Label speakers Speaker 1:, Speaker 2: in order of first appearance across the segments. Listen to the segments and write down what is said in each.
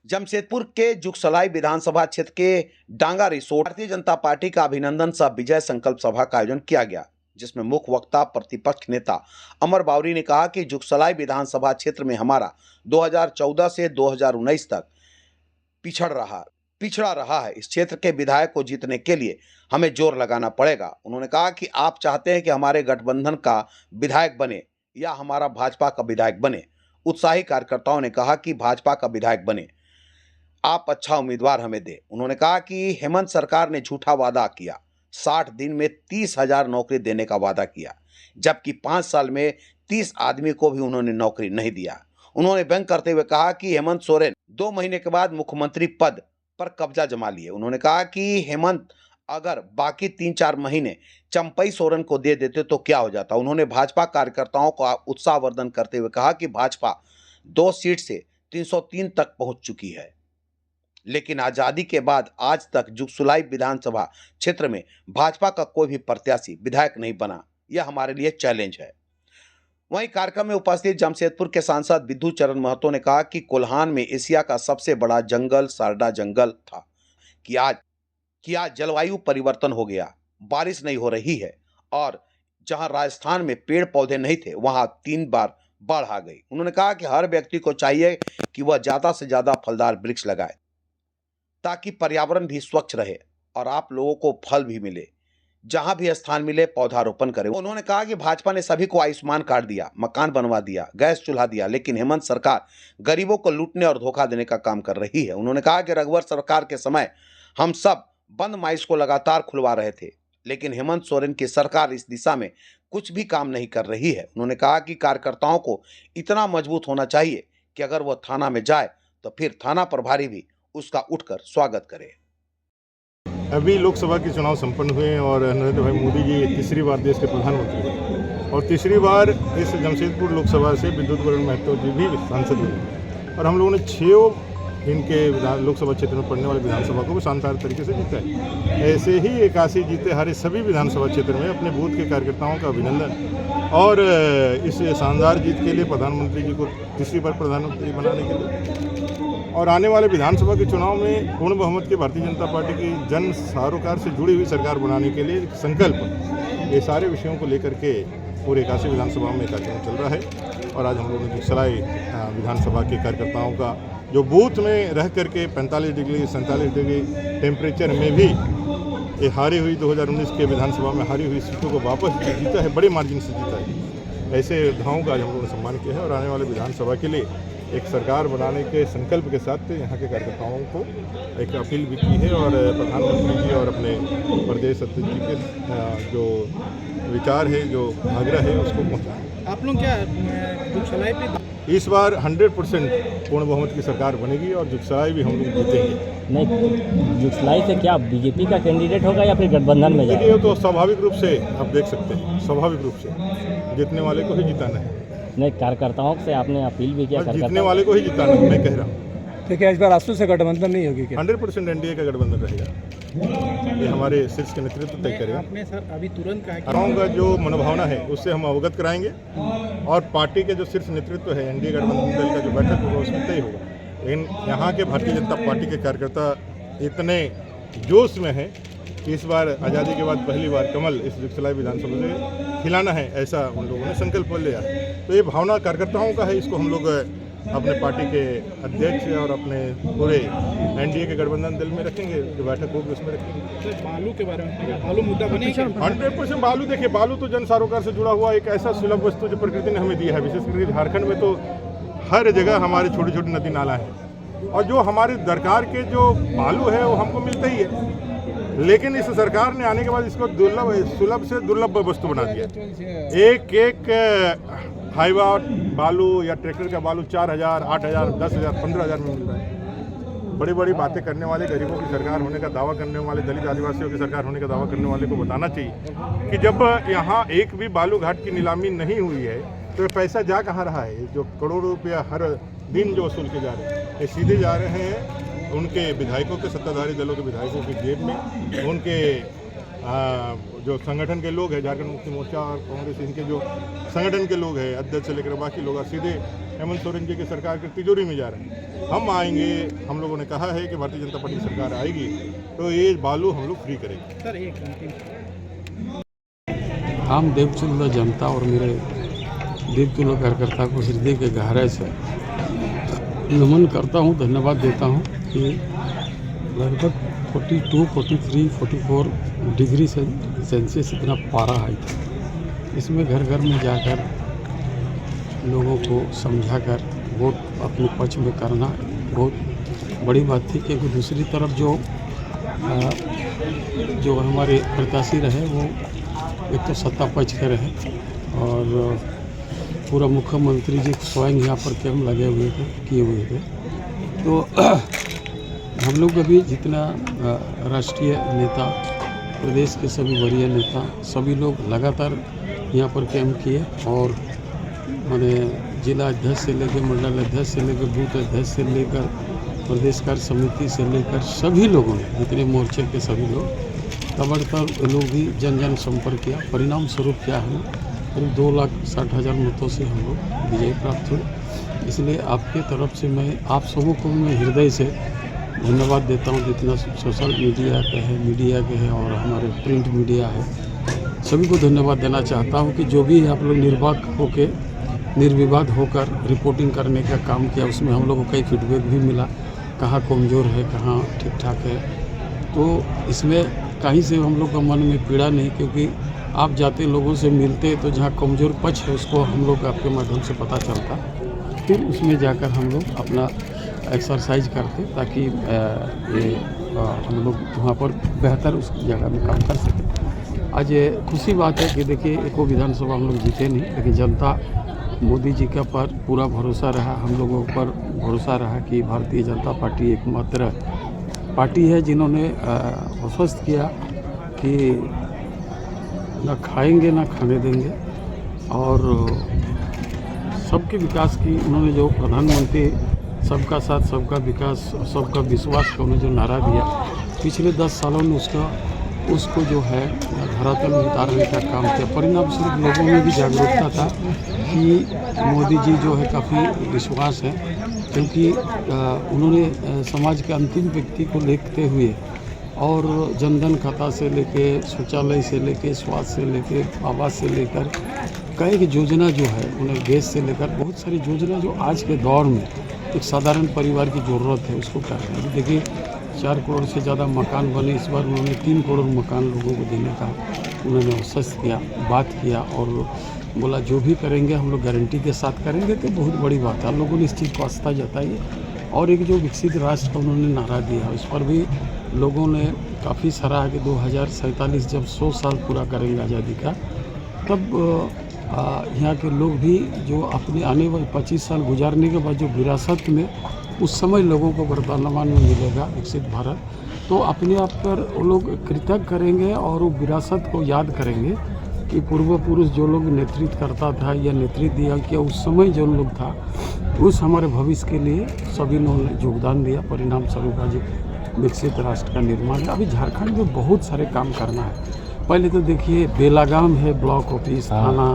Speaker 1: जमशेदपुर के जुगसलाई विधानसभा क्षेत्र के डांगा रिसोर्ट भारतीय जनता पार्टी का अभिनंदन सह विजय संकल्प सभा का आयोजन किया गया, जिसमें मुख्य वक्ता प्रतिपक्ष नेता अमर बावरी ने कहा कि जुगसलाई विधानसभा क्षेत्र में हमारा 2014 से 2019 तक पिछड़ा रहा है। इस क्षेत्र के विधायक को जीतने के लिए हमें जोर लगाना पड़ेगा। उन्होंने कहा कि आप चाहते हैं कि हमारे गठबंधन का विधायक बने या हमारा भाजपा का विधायक बने। उत्साही कार्यकर्ताओं ने कहा कि भाजपा का विधायक बने, आप अच्छा उम्मीदवार हमें दे। उन्होंने कहा कि हेमंत सरकार ने झूठा वादा किया, 60 दिन में 30,000 नौकरी देने का वादा किया, जबकि 5 साल में 30 आदमी को भी उन्होंने नौकरी नहीं दिया। उन्होंने व्यंग करते हुए कहा कि हेमंत सोरेन 2 महीने के बाद मुख्यमंत्री पद पर कब्जा जमा लिए। उन्होंने कहा कि हेमंत अगर बाकी 3-4 महीने चंपई सोरेन को दे देते तो क्या हो जाता। उन्होंने भाजपा कार्यकर्ताओं का उत्साहवर्धन करते हुए कहा कि भाजपा 2 सीट से 303 तक पहुंच चुकी है, लेकिन आजादी के बाद आज तक जुगसलाई विधानसभा क्षेत्र में भाजपा का कोई भी प्रत्याशी विधायक नहीं बना। यह हमारे लिए चैलेंज है। वहीं कार्यक्रम में उपस्थित जमशेदपुर के सांसद विद्यु चरण महतो ने कहा कि कोल्हान में एशिया का सबसे बड़ा जंगल सारडा जंगल था कि आज जलवायु परिवर्तन हो गया, बारिश नहीं हो रही है और जहां राजस्थान में पेड़ पौधे नहीं थे वहां 3 बार बाढ़ आ गई। उन्होंने कहा कि हर व्यक्ति को चाहिए कि वह ज्यादा से ज्यादा फलदार वृक्ष लगाए ताकि पर्यावरण भी स्वच्छ रहे और आप लोगों को फल भी मिले। जहां भी स्थान मिले पौधारोपण करें। उन्होंने कहा कि भाजपा ने सभी को आयुष्मान कार्ड दिया, मकान बनवा दिया, गैस चूल्हा दिया, लेकिन हेमंत सरकार गरीबों को लूटने और धोखा देने का काम कर रही है। उन्होंने कहा कि रघुवर सरकार के समय हम सब बंद माइस को लगातार खुलवा रहे थे, लेकिन हेमंत सोरेन की सरकार इस दिशा में कुछ भी काम नहीं कर रही है। उन्होंने कहा कि कार्यकर्ताओं को इतना मजबूत होना चाहिए कि अगर वह थाना में जाए तो फिर थाना प्रभारी भी उसका उठकर स्वागत करे।
Speaker 2: अभी लोकसभा के चुनाव संपन्न हुए और नरेंद्र भाई मोदी जी तीसरी बार देश के प्रधानमंत्री हुए और तीसरी बार इस जमशेदपुर लोकसभा से विद्यु चरण महतो जी भी सांसद हुए और हम लोगों ने 6 इनके लोकसभा क्षेत्र में पड़ने वाले विधानसभा को भी शानदार तरीके से जीता है। ऐसे ही 81 जीते हारे सभी विधानसभा क्षेत्र में अपने बूथ के कार्यकर्ताओं का अभिनंदन और इस शानदार जीत के लिए प्रधानमंत्री जी को तीसरी बार प्रधानमंत्री बनाने के लिए और आने वाले विधानसभा के चुनाव में पूर्ण बहुमत के भारतीय जनता पार्टी की जन सरोकार से जुड़ी हुई सरकार बनाने के लिए संकल्प, ये सारे विषयों को लेकर के पूरे 81 विधानसभा में कार्यक्रम चल रहा है। और आज हम लोगों ने जुगसलाई विधानसभा के कार्यकर्ताओं का जो बूथ में रह करके 45 डिग्री 47 डिग्री टेम्परेचर में भी ये हारी हुई 2019 के विधानसभा में हारी हुई सीटों को वापस जीता है, बड़े मार्जिन से जीता है। ऐसे योद्धाओं का आज हम लोगों ने सम्मान किया है और आने वाले विधानसभा के लिए एक सरकार बनाने के संकल्प के साथ यहाँ के कार्यकर्ताओं को एक अपील भी की है और प्रधानमंत्री जी और अपने प्रदेश अध्यक्ष जी के जो विचार है, जो आग्रह है, उसको पहुँचाएं।
Speaker 3: आप लोग क्या जुगसलाई पे
Speaker 2: इस बार 100% पूर्ण बहुमत की सरकार बनेगी और जुगसलाई भी हम लोग जीतेंगे।
Speaker 4: नहीं, जुगसलाई से क्या बीजेपी का कैंडिडेट होगा या फिर गठबंधन में जाएगा?
Speaker 2: देखिए, तो स्वाभाविक रूप से आप देख सकते हैं, स्वाभाविक रूप से जीतने वाले को ही जिताना है।
Speaker 4: नहीं, कार्यकर्ताओं से आपने अपील भी किया?
Speaker 2: जीतने वाले को ही जिताना है, मैं कह रहा हूँ।
Speaker 3: तो क्या इस बार आसू से गठबंधन नहीं होगी क्या?
Speaker 2: 100% एनडीए का गठबंधन रहेगा, ये हमारे शीर्ष के नेतृत्व तय करेगा।
Speaker 3: आपने सर अभी तुरंत कहा
Speaker 2: का जो मनोभावना है उससे हम अवगत कराएंगे और पार्टी के जो शीर्ष नेतृत्व है, एनडीए गठबंधन दल का जो बैठक होगा उसमें तय होगा। लेकिन यहाँ के भारतीय जनता पार्टी के कार्यकर्ता इतने जोश में हैं कि इस बार आज़ादी के बाद पहली बार कमल इस जुगसलाई विधानसभा में खिलाना है, ऐसा उन लोगों ने संकल्प लिया है। तो ये भावना कार्यकर्ताओं का है, इसको हम लोग अपने पार्टी के अध्यक्ष और अपने पूरे एनडीए के गठबंधन दल में रखेंगे, जो बैठक होगी उसमें रखेंगे।
Speaker 3: बालू के बारे में, बालू मुद्दा बनेगा
Speaker 2: 100% बालू। देखिए, बालू तो जन सरोकार से जुड़ा हुआ एक ऐसा सुलभ वस्तु जो प्रकृति ने हमें दिया है। विशेष करके झारखंड में तो हर जगह हमारे छोटी छोटी नदी नाला है और जो हमारे दरकार के जो बालू है वो हमको मिलता ही है, लेकिन इस सरकार ने आने के बाद इसको सुलभ से दुर्लभ वस्तु बना दिया। एक हाईवा बालू या ट्रैक्टर का बालू 4,000, 8,000, 10,000, 15,000 में मिल रहा है। बड़ी बड़ी बातें करने वाले, गरीबों की सरकार होने का दावा करने वाले, दलित आदिवासियों की सरकार होने का दावा करने वाले को बताना चाहिए कि जब यहाँ एक भी बालू घाट की नीलामी नहीं हुई है तो पैसा जा कहाँ रहा है। जो करोड़ों रुपया हर दिन जो वसूल के जा रहे हैं, ये सीधे जा रहे हैं उनके विधायकों के, सत्ताधारी दलों के विधायकों की जेब में, उनके जो संगठन के लोग हैं, झारखंड मुक्ति मोर्चा और कांग्रेस, इनके जो संगठन के लोग हैं, अध्यक्ष से लेकर बाकी लोग सीधे हेमंत सोरेन जी की सरकार की तिजोरी में जा रहे हैं। हम आएंगे, हम लोगों ने कहा है कि भारतीय जनता पार्टी सरकार आएगी तो ये बालू हम लोग फ्री करेंगे।
Speaker 3: सर एक अंतिम
Speaker 5: आम देवतुल्य जनता और मेरे देवतुल्य कार्यकर्ता को हृदय के गहराई से नमन करता हूँ, धन्यवाद देता हूँ कि लगभग 42, 43, 44 डिग्री से सेल्सियस इतना पारा हाई था। इसमें घर घर में जाकर लोगों को समझाकर वोट अपने पक्ष में करना बहुत बड़ी बात थी, क्योंकि दूसरी तरफ जो हमारे प्रत्याशी रहे वो एक तो सत्ता पक्ष के रहे और पूरा मुख्यमंत्री जी स्वयं यहाँ पर कैंप लगे हुए थे, किए हुए थे। तो हम लोग अभी जितना राष्ट्रीय नेता, प्रदेश के सभी वरीय नेता, सभी लोग लगातार यहाँ पर कैंप किए और मैंने जिला अध्यक्ष से लेकर मंडल अध्यक्ष से लेकर बूथ अध्यक्ष से लेकर प्रदेश कार्य समिति से लेकर सभी लोगों ने, जितने मोर्चे के सभी लोग तबड़तब लोग भी जन संपर्क किया। परिणाम स्वरूप क्या है, करीब 2,60,000 मतों से हम लोग विजय प्राप्त हुए। इसलिए आपके तरफ से मैं आप सबों को मैं हृदय से धन्यवाद देता हूँ। जितना सोशल मीडिया के है और हमारे प्रिंट मीडिया है, सभी को धन्यवाद देना चाहता हूँ कि जो भी आप लोग निर्विवाद होकर रिपोर्टिंग करने का काम किया, उसमें हम लोग को कई फीडबैक भी मिला, कहाँ कमज़ोर है, कहाँ ठीक ठाक है। तो इसमें कहीं से हम लोग का मन में पीड़ा नहीं, क्योंकि आप जाते लोगों से मिलते तो जहाँ कमज़ोर पक्ष है उसको हम लोग आपके माध्यम से पता चलता, फिर उसमें जाकर हम लोग अपना एक्सरसाइज करते ताकि हम लोग वहाँ पर बेहतर उस जगह में काम कर सकें। आज खुशी बात है कि देखिए एको विधानसभा हम लोग जीते नहीं, लेकिन जनता मोदी जी का पर पूरा भरोसा रहा, हम लोगों पर भरोसा रहा कि भारतीय जनता पार्टी एकमात्र पार्टी है जिन्होंने आश्वस्त किया कि ना खाएंगे ना खाने देंगे और सबके विकास की उन्होंने जो प्रधानमंत्री सबका साथ सबका विकास सबका विश्वास का उन्होंने जो नारा दिया, पिछले 10 सालों में उसको जो है धरातल में उतारने का काम किया। परिणाम स्वरूप लोगों में भी जागरूकता था कि मोदी जी जो है काफ़ी विश्वास है, क्योंकि उन्होंने समाज के अंतिम व्यक्ति को देखते हुए और जनधन खाता से लेके शौचालय से लेके स्वास्थ्य से लेके आवास से लेकर कई योजना जो है उन्हें गैस से लेकर बहुत सारी योजना जो आज के दौर में एक साधारण परिवार की ज़रूरत है उसको कर रहे हैं। अभी देखिए 4 करोड़ से ज़्यादा मकान बने, इस बार उन्होंने 3 करोड़ मकान लोगों को देने का उन्होंने आश्वस्त किया, बात किया और बोला जो भी करेंगे हम लोग गारंटी के साथ करेंगे। तो बहुत बड़ी बात है, लोगों ने इस चीज़ को आस्था जताई और एक जो विकसित राष्ट्र का उन्होंने नारा दिया उस पर भी लोगों ने काफ़ी सराहा कि 2047 जब 100 साल पूरा करेंगे आज़ादी का, तब यहाँ के लोग भी जो अपने आने वाले 25 साल गुजारने के बाद जो विरासत में उस समय लोगों को वर्तमान में मिलेगा विकसित भारत, तो अपने आप पर वो लोग कृतज्ञ करेंगे और वो विरासत को याद करेंगे कि पूर्व पुरुष जो लोग नेतृत्व करता था या नेतृत्व दिया किया उस समय जो लोग था, उस हमारे भविष्य के लिए सभी लोगों ने योगदान दिया। परिणाम स्वरूप आज विकसित राष्ट्र का निर्माण है। अभी झारखंड में बहुत सारे काम करना है। पहले तो देखिए बेलागाम है ब्लॉक ऑफिस, थाना,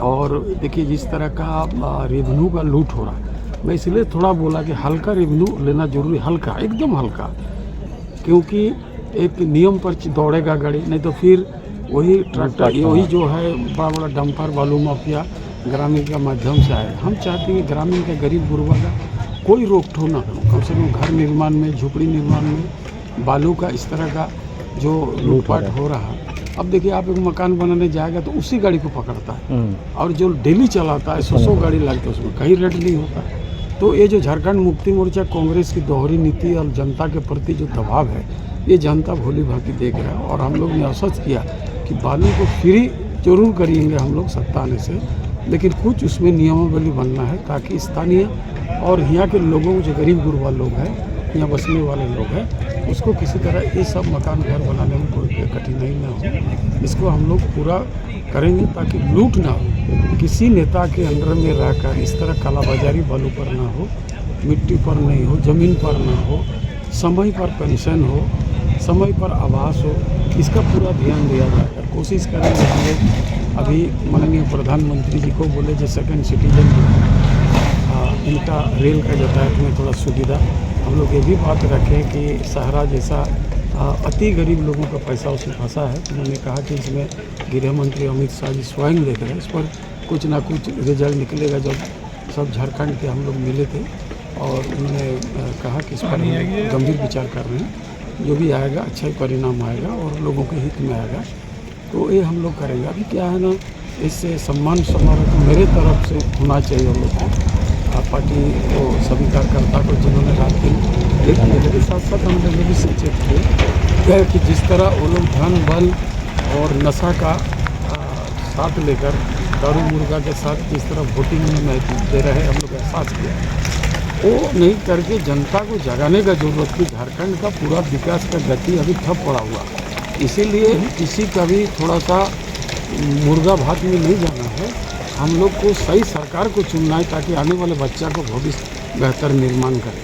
Speaker 5: और देखिए जिस तरह का रेवेन्यू का लूट हो रहा है। मैं इसलिए थोड़ा बोला कि हल्का रेवेन्यू लेना जरूरी, हल्का एकदम हल्का, क्योंकि एक नियम पर दौड़ेगा गाड़ी, नहीं तो फिर वही ट्रैक्टर वही जो है बड़ा बड़ा डंपर बालू माफिया ग्रामीण के माध्यम से आए। हम चाहते हैं ग्रामीण का गरीब गुरबा का कोई रोक टोक ना हो, कम से कम घर निर्माण में, झोपड़ी निर्माण में बालू का इस तरह का जो लूटपाट हो रहा है। अब देखिए आप एक मकान बनाने जाएगा तो उसी गाड़ी को पकड़ता है और जो डेली चलाता है 100 गाड़ी लगता है, उसमें कहीं रेट नहीं होता। तो ये जो झारखंड मुक्ति मोर्चा कांग्रेस की दोहरी नीति और जनता के प्रति जो दबाव है, ये जनता भोली भांति देख रहा है और हम लोग ने आश्वस्त किया कि बालू को फ्री जरूर करेंगे हम लोग सत्ता आने से, लेकिन कुछ उसमें नियमावली बनना है ताकि स्थानीय और यहाँ के लोगों जो गरीब गुरबा लोग हैं, यहाँ बसने वाले लोग हैं, उसको किसी तरह ये सब मकान घर बनाने में कोई कठिनाई ना हो। इसको हम लोग पूरा करेंगे ताकि लूट ना हो, किसी नेता के अंडर में रहकर इस तरह कालाबाजारी बालू पर ना हो, मिट्टी पर नहीं हो, ज़मीन पर ना हो, समय पर पेंशन हो, समय पर आवास हो, इसका पूरा ध्यान दिया जाएगा। कोशिश करेंगे हम लोग, अभी माननीय प्रधानमंत्री जी को बोले जो सेकंड सिटीजन इनका रेल का यातायात में थोड़ा सुविधा, हम लोग ये भी बात रखें कि सहारा जैसा अति गरीब लोगों का पैसा उसमें फंसा है। उन्होंने कहा कि इसमें गृह मंत्री अमित शाह जी स्वयं देख रहे हैं, इस पर कुछ ना कुछ रिजल्ट निकलेगा। जब सब झारखंड के हम लोग मिले थे और उन्होंने कहा कि इस पर हम गंभीर विचार कर रहे हैं, जो भी आएगा अच्छा ही परिणाम आएगा और लोगों के हित में आएगा, तो ये हम लोग करेंगे। अभी क्या है ना, इससे सम्मान समारोह तो मेरे तरफ से होना चाहिए हम लोग को, पार्टी को सभी कार्यकर्ता को जिन्होंने रात दिन देख लिया, लेकिन साथ साथ हम लोग भी सचेत थे कि जिस तरह वो लोग धन बल और नशा का साथ लेकर दारू मुर्गा के साथ जिस तरह वोटिंग में महत्व दे रहे हम लोग एहसास किया, वो नहीं करके जनता को जगाने का जरूरत थी। झारखंड का पूरा विकास का गति अभी ठप पड़ा हुआ, इसीलिए किसी का भी थोड़ा सा मुर्गा भात में नहीं जाना है। हम लोग को सही सरकार को चुनना है ताकि आने वाले बच्चा को भविष्य बेहतर निर्माण करे।